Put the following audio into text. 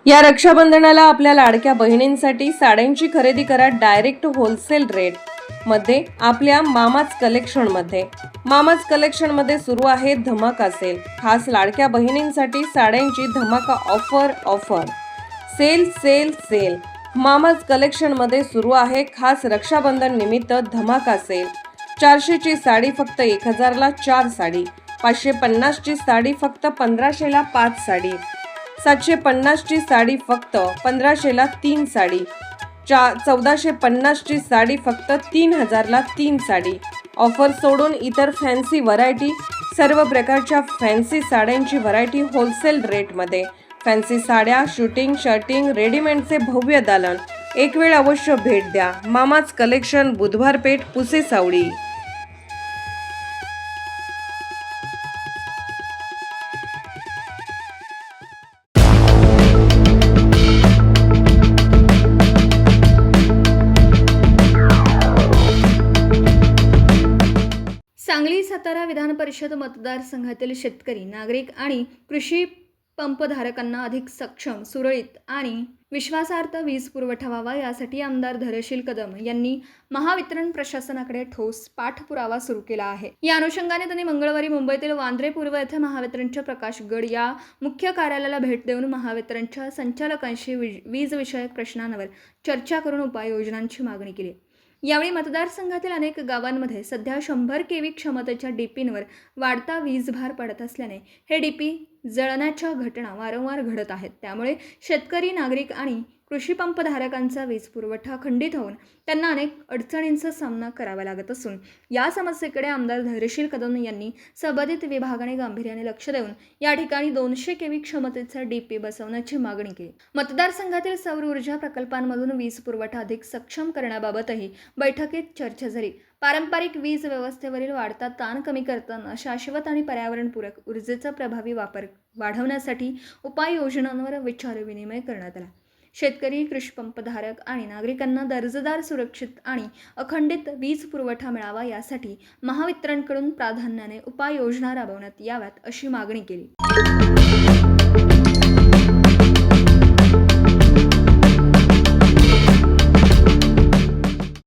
या रक्षाबंधनाला आपल्या लाडक्या बहिणींसाठी साड्यांची खरेदी करा डायरेक्ट होलसेल रेट मध्ये आपल्या मामाज कलेक्शन मध्ये. मामाज कलेक्शन मध्ये सुरू आहे धमाका सेल. खास लाडक्या बहिणींसाठी साड्यांची धमाका offer sale sale sale. Mama's Collection मध्ये सुरू आहे खास रक्षाबंधन निमित्त धमाका सेल. 400 ची साडी फक्त 1000 ला 4 साडी, 550 ची साडी फक्त 1500 ला 5 साडी, 750 ची साडी फक्त 1500 ला 3 साडी, 1450 ची साडी फक्त 3000 ला 3 साडी. ऑफर सोडून इतर फॅन्सी व्हरायटी, सर्व प्रकारच्या फॅन्सी साड्यांची व्हरायटी होलसेल रेटमध्ये. फॅन्सी साड्या, शूटिंग, शर्टिंग, रेडीमेडचे भव्य दालन. एक वेळ अवश्य भेट द्या. मामाज कलेक्शन, बुधवार पेठ, पुसे सावडी. सांगली सातारा विधान परिषद मतदारसंघातील शेतकरी, नागरिक आणि कृषी पंपधारकांना अधिक सक्षम, सुरळीत आणि विश्वासार्ह वीज पुरवठा व्हावा यासाठी आमदार धैर्यशील कदम यांनी महावितरण प्रशासनाकडे ठोस पाठपुरावा सुरू केला आहे. या अनुषंगाने त्यांनी मंगळवारी मुंबईतील वांद्रे पूर्व येथे महावितरणच्या प्रकाश गड या मुख्य कार्यालयाला भेट देऊन महावितरणच्या संचालकांशी वीज विषयक प्रश्नांवर चर्चा करून उपाययोजनांची मागणी केली. यावेळी मतदारसंघातील अनेक गावांमध्ये सध्या 100 केव्ही क्षमतेच्या डीपींवर वाढता वीजभार पडत असल्याने हे डीपी जळण्याच्या घटना वारंवार घडत आहेत. त्यामुळे शेतकरी, नागरिक आणि कृषी पंपधारकांचा वीज पुरवठा खंडित होऊन त्यांना अनेक अडचणींचा सामना करावा लागत असून या समस्येकडे आमदार धैर्यशील कदम यांनी संबंधित विभागाने गांभीर्याने लक्ष देऊन या ठिकाणी 200 केव्ही क्षमतेचा डीपी बसवण्याची मागणी केली. मतदारसंघातील सौर ऊर्जा प्रकल्पांमधून वीज पुरवठा अधिक सक्षम करण्याबाबतही बैठकीत चर्चा झाली. पारंपरिक वीज व्यवस्थेवरील वाढता ताण कमी करताना शाश्वत आणि पर्यावरणपूरक ऊर्जेचा प्रभावी वापर वाढवण्यासाठी उपाययोजनांवर विचारविनिमय करण्यात आला. शेतकरी, कृषी पंपधारक आणि नागरिकांना दर्जेदार, सुरक्षित आणि अखंडित वीज पुरवठा मिळावा यासाठी महावितरणकडून प्राधान्याने उपाययोजना राबवण्यात याव्यात अशी मागणी केली.